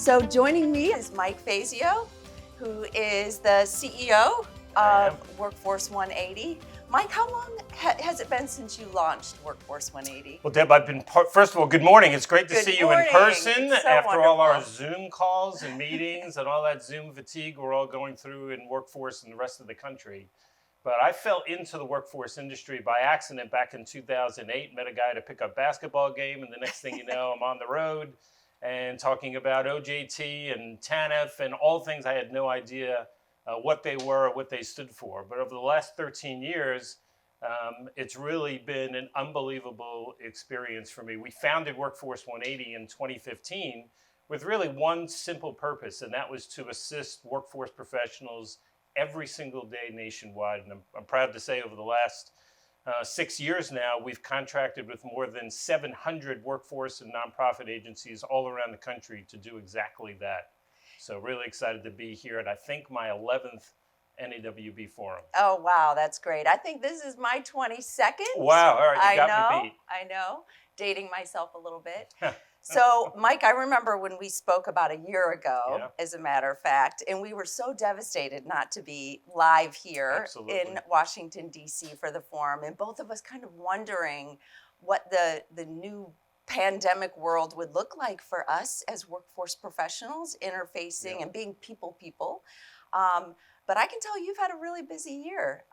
So joining me is Mike Fazio, who is the CEO of Workforce 180. Mike, how long has it been since you launched Workforce 180? Well, Deb, I've been first of all, good morning. It's great to see you in person It's so after all our wonderful. Zoom calls and meetings and all that Zoom fatigue we're all going through in workforce and the rest of the country. But I fell into the workforce industry by accident back in 2008, met a guy at a pickup basketball game, and the next thing you know, I'm on the road and talking about OJT and TANF and all things I had no idea what they were or what they stood for. But over the last 13 years, it's really been an unbelievable experience for me. We founded Workforce 180 in 2015 with really one simple purpose, and that was to assist workforce professionals every single day nationwide. And I'm proud to say over the last 6 years now, we've contracted with more than 700 workforce and nonprofit agencies all around the country to do exactly that. So really excited to be here at, I think, my 11th NAWB forum. Oh, wow, that's great. I think this is my 22nd. Wow, all right, you got me beat. I know, dating myself a little bit. So, Mike, I remember when we spoke about a year ago, as a matter of fact, and we were so devastated not to be live here in Washington, D.C. for the forum, and both of us kind of wondering what the new pandemic world would look like for us as workforce professionals, interfacing and being people. But I can tell you've had a really busy year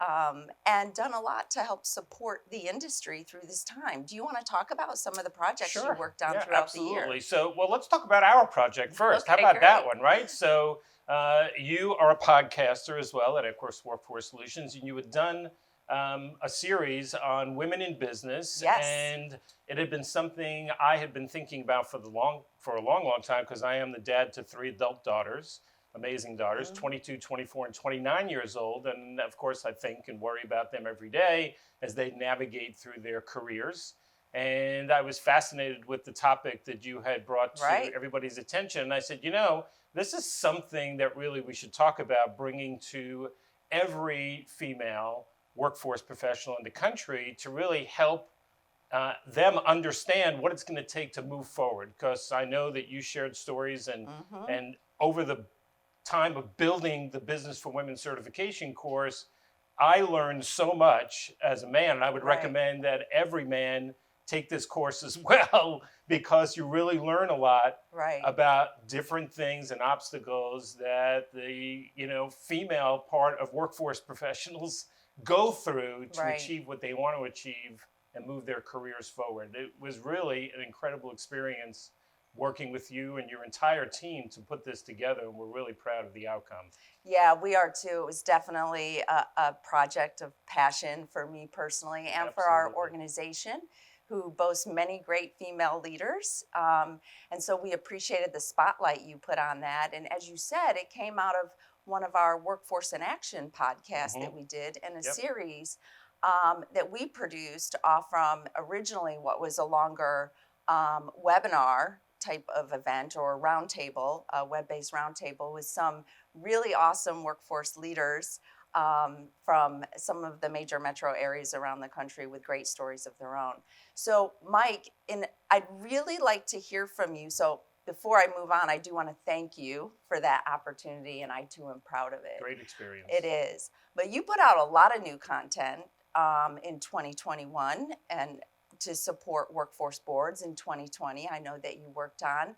and done a lot to help support the industry through this time. Do you want to talk about some of the projects you worked on throughout the year? Absolutely. So, well, let's talk about our project first. How about that one, right? So you are a podcaster as well at, of course, Workforce Solutions, and you had done a series on women in business. Yes. And it had been something I had been thinking about for a long time, because I am the dad to 3 adult daughters. Amazing daughters, 22, 24, and 29 years old. And of course, I think and worry about them every day as they navigate through their careers. And I was fascinated with the topic that you had brought to everybody's attention. And I said, this is something that really we should talk about, bringing to every female workforce professional in the country to really help them understand what it's going to take to move forward. Because I know that you shared stories and over the time of building the Business for Women certification course, I learned so much as a man, and I would recommend that every man take this course as well, because you really learn a lot about different things and obstacles that the female part of workforce professionals go through to achieve what they want to achieve and move their careers forward. It was really an incredible experience working with you and your entire team to put this together, and we're really proud of the outcome. Yeah, we are too. It was definitely a project of passion for me personally and for our organization, who boasts many great female leaders. And so we appreciated the spotlight you put on that. And as you said, it came out of one of our Workforce in Action podcasts that we did, and a series that we produced off from originally what was a longer webinar type of event, or a roundtable, a web-based roundtable with some really awesome workforce leaders from some of the major metro areas around the country with great stories of their own. So Mike, I'd really like to hear from you. So before I move on, I do want to thank you for that opportunity, and I too am proud of it. Great experience. It is. But you put out a lot of new content in 2021, and to support workforce boards in 2020, I know that you worked on,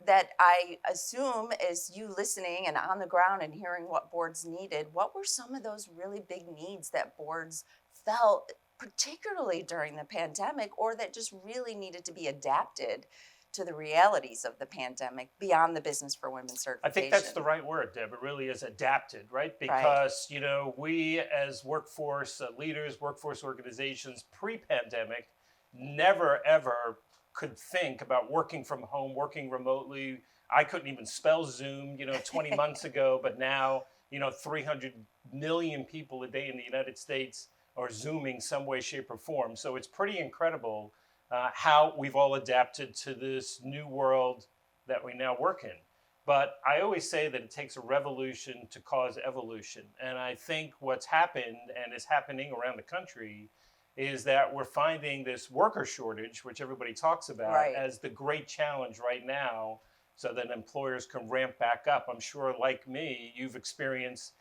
that I assume is you listening and on the ground and hearing what boards needed. What were some of those really big needs that boards felt, particularly during the pandemic, or that just really needed to be adapted to the realities of the pandemic beyond the Business for Women certification? I think that's the right word, Deb. It really is adapted, right? Because, we as workforce leaders, workforce organizations pre-pandemic, never ever could think about working from home, working remotely. I couldn't even spell Zoom, 20 months ago, but now, 300 million people a day in the United States are Zooming some way, shape, or form. So it's pretty incredible how we've all adapted to this new world that we now work in. But I always say that it takes a revolution to cause evolution. And I think what's happened and is happening around the country is that we're finding this worker shortage, which everybody talks about, as the great challenge right now so that employers can ramp back up. I'm sure, like me, you've experienced,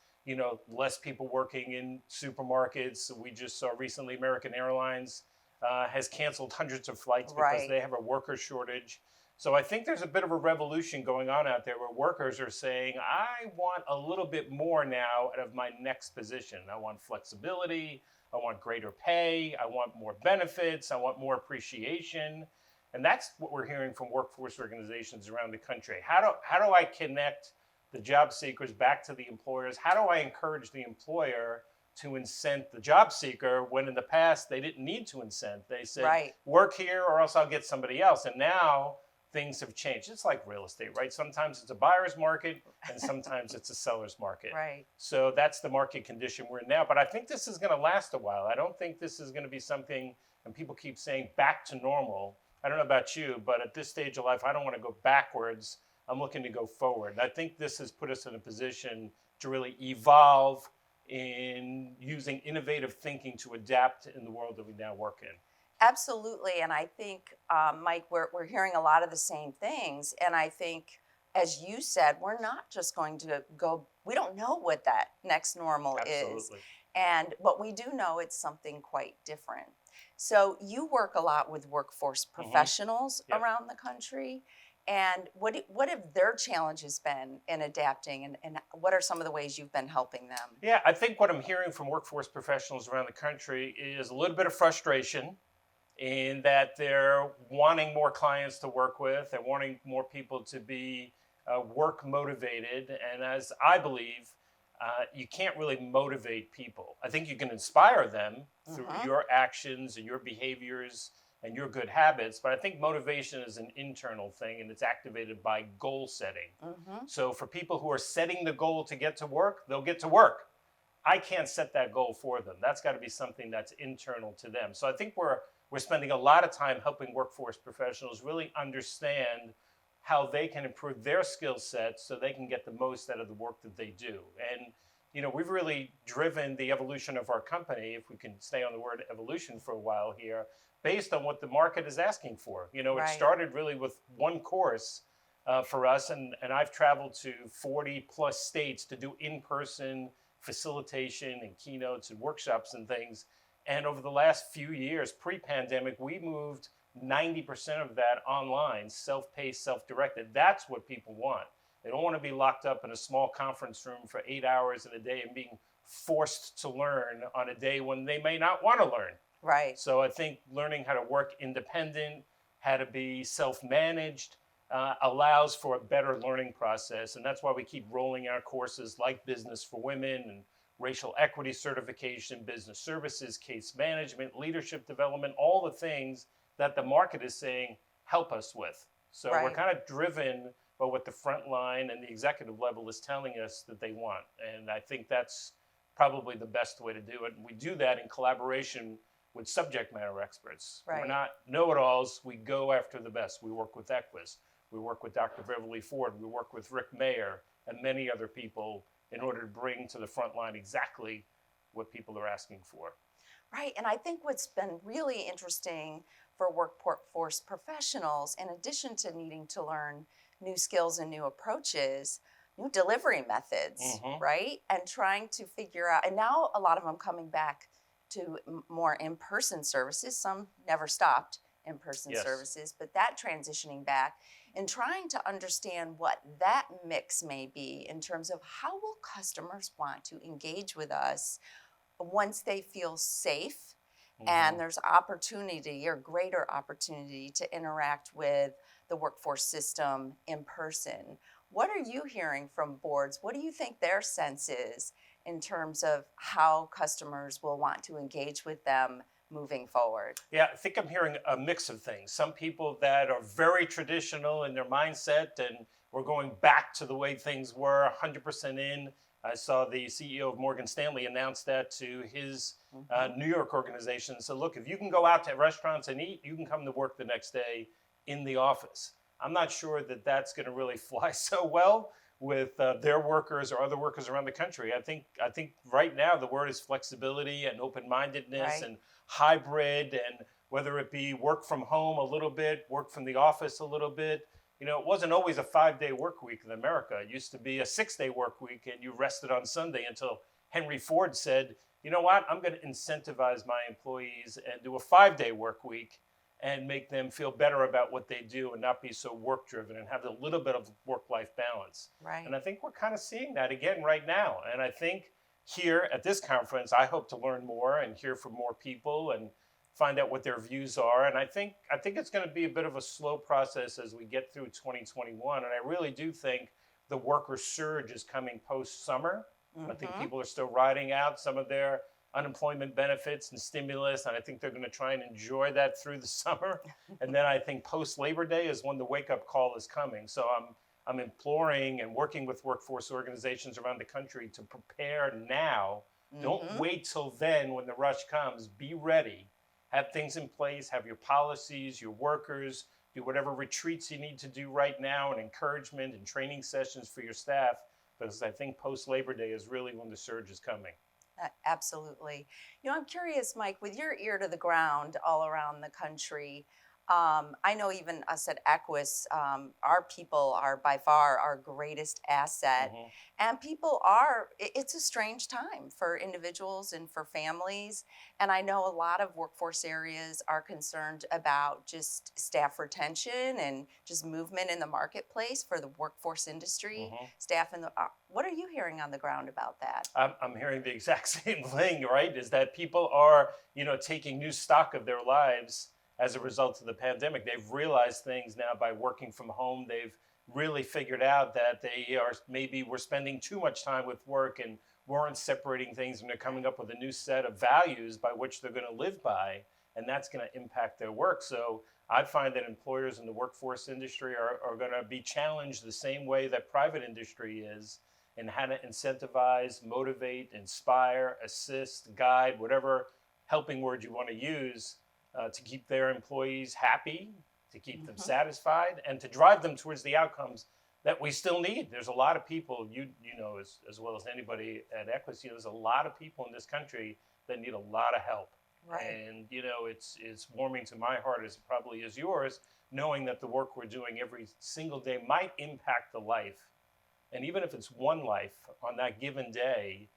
less people working in supermarkets. We just saw recently American Airlines has canceled hundreds of flights because Right. they have a worker shortage. So I think there's a bit of a revolution going on out there where workers are saying, I want a little bit more now out of my next position. I want flexibility. I want greater pay. I want more benefits. I want more appreciation. And that's what we're hearing from workforce organizations around the country. How do I connect the job seekers back to the employers? How do I encourage the employer to incent the job seeker when in the past they didn't need to incent? They said, Right. work here or else I'll get somebody else. And now things have changed. It's like real estate, right? Sometimes it's a buyer's market and sometimes it's a seller's market. Right. So that's the market condition we're in now. But I think this is going to last a while. I don't think this is going to be something, and people keep saying back to normal. I don't know about you, but at this stage of life, I don't want to go backwards. I'm looking to go forward. And I think this has put us in a position to really evolve in using innovative thinking to adapt in the world that we now work in. Absolutely. And I think, Mike, we're hearing a lot of the same things. And I think, as you said, we're not just going to go, we don't know what that next normal is. Absolutely. And but we do know it's something quite different. So you work a lot with workforce professionals Yep. around the country. And what have their challenges been in adapting, and what are some of the ways you've been helping them? Yeah, I think what I'm hearing from workforce professionals around the country is a little bit of frustration in that they're wanting more clients to work with, they're wanting more people to be work motivated. And as I believe, you can't really motivate people. I think you can inspire them through your actions and your behaviors and your good habits, but I think motivation is an internal thing and it's activated by goal setting. So for people who are setting the goal to get to work, they'll get to work. I can't set that goal for them. That's got to be something that's internal to them. So I think we're spending a lot of time helping workforce professionals really understand how they can improve their skill sets so they can get the most out of the work that they do. And we've really driven the evolution of our company, if we can stay on the word evolution for a while here, based on what the market is asking for. It Right. started really with one course for us, and I've traveled to 40 plus states to do in-person facilitation and keynotes and workshops and things. And over the last few years, pre-pandemic, we moved 90% of that online, self-paced, self-directed. That's what people want. They don't want to be locked up in a small conference room for 8 hours in a day and being forced to learn on a day when they may not want to learn. Right. So I think learning how to work independent, how to be self-managed, allows for a better learning process. And that's why we keep rolling out courses like Business for Women and racial equity certification, business services, case management, leadership development, all the things that the market is saying, help us with. So we're Right. kind of driven by what the front line and the executive level is telling us that they want. And I think that's probably the best way to do it. And we do that in collaboration with subject matter experts. Right. We're not know-it-alls. We go after the best. We work with Equus. We work with Dr. Beverly Ford. We work with Rick Mayer and many other people in order to bring to the front line exactly what people are asking for. Right. And I think what's been really interesting for workforce professionals, in addition to needing to learn new skills and new approaches, new delivery methods, right? And trying to figure out, and now a lot of them coming back to more in-person services. Some never stopped in-person Yes. services, but that transitioning back and trying to understand what that mix may be in terms of how will customers want to engage with us once they feel safe and there's opportunity or greater opportunity to interact with the workforce system in person. What are you hearing from boards? What do you think their sense is in terms of how customers will want to engage with them moving forward? Yeah, I think I'm hearing a mix of things. Some people that are very traditional in their mindset and we're going back to the way things were, 100% in. I saw the CEO of Morgan Stanley announce that to his New York organization. So look, if you can go out to restaurants and eat, you can come to work the next day in the office. I'm not sure that that's going to really fly so well with their workers or other workers around the country. I think right now the word is flexibility and open-mindedness and hybrid, and whether it be work from home a little bit, work from the office a little bit. it wasn't always a 5-day work week in America. It used to be a 6-day work week and you rested on Sunday until Henry Ford said, you know what, I'm going to incentivize my employees and do a 5-day work week and make them feel better about what they do and not be so work driven and have a little bit of work-life balance. Right. And I think we're kind of seeing that again right now. And I think here at this conference, I hope to learn more and hear from more people and find out what their views are. And I think it's going to be a bit of a slow process as we get through 2021. And I really do think the worker surge is coming post-summer. I think people are still riding out some of their unemployment benefits and stimulus, and I think they're going to try and enjoy that through the summer. And then I think post-Labor Day is when the wake-up call is coming. So I'm imploring and working with workforce organizations around the country to prepare now. Don't wait till then when the rush comes. Be ready. Have things in place. Have your policies, your workers. Do whatever retreats you need to do right now and encouragement and training sessions for your staff, because I think post-Labor Day is really when the surge is coming. Absolutely. I'm curious, Mike, with your ear to the ground all around the country, I know even us at Equus, our people are by far our greatest asset. And people it's a strange time for individuals and for families. And I know a lot of workforce areas are concerned about just staff retention and just movement in the marketplace for the workforce industry, staff in the, what are you hearing on the ground about that? I'm hearing the exact same thing, right? Is that people are, taking new stock of their lives as a result of the pandemic. They've realized things now by working from home. They've really figured out that we're spending too much time with work and weren't separating things, and they're coming up with a new set of values by which they're going to live by, and that's going to impact their work. So I find that employers in the workforce industry are going to be challenged the same way that private industry is in how to incentivize, motivate, inspire, assist, guide, whatever helping word you want to use, to keep their employees happy, to keep them satisfied, and to drive them towards the outcomes that we still need. There's a lot of people, you know as well as anybody at Equus, there's a lot of people in this country that need a lot of help. Right. And it's warming to my heart as it probably is yours, knowing that the work we're doing every single day might impact the life. And even if it's one life on that given day,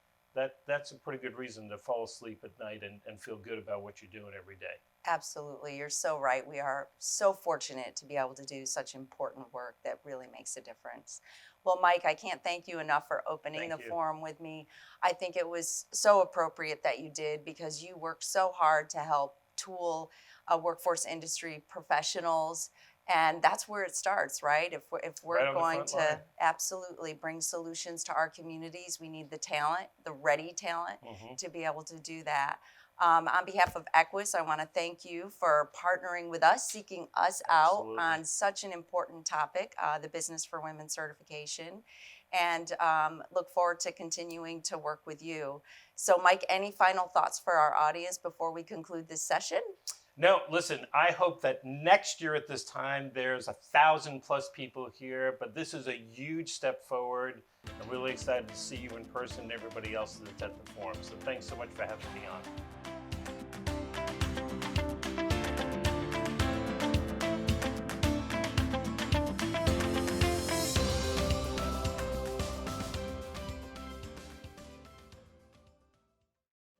that's a pretty good reason to fall asleep at night and feel good about what you're doing every day. Absolutely. You're so right. We are so fortunate to be able to do such important work that really makes a difference. Well, Mike, I can't thank you enough for opening the forum with me. I think it was so appropriate that you did, because you worked so hard to help tool workforce industry professionals. And that's where it starts, right? If we're Right on the going front to line. absolutely bring solutions to our communities, we need the talent, the ready talent, to be able to do that. On behalf of Equus, I want to thank you for partnering with us, seeking us Absolutely. out on such an important topic, the Business for Women certification, and look forward to continuing to work with you. So, Mike, any final thoughts for our audience before we conclude this session? No, listen, I hope that next year at this time, there's 1,000+ people here, but this is a huge step forward. I'm really excited to see you in person and everybody else that's at the forum. So thanks so much for having me on.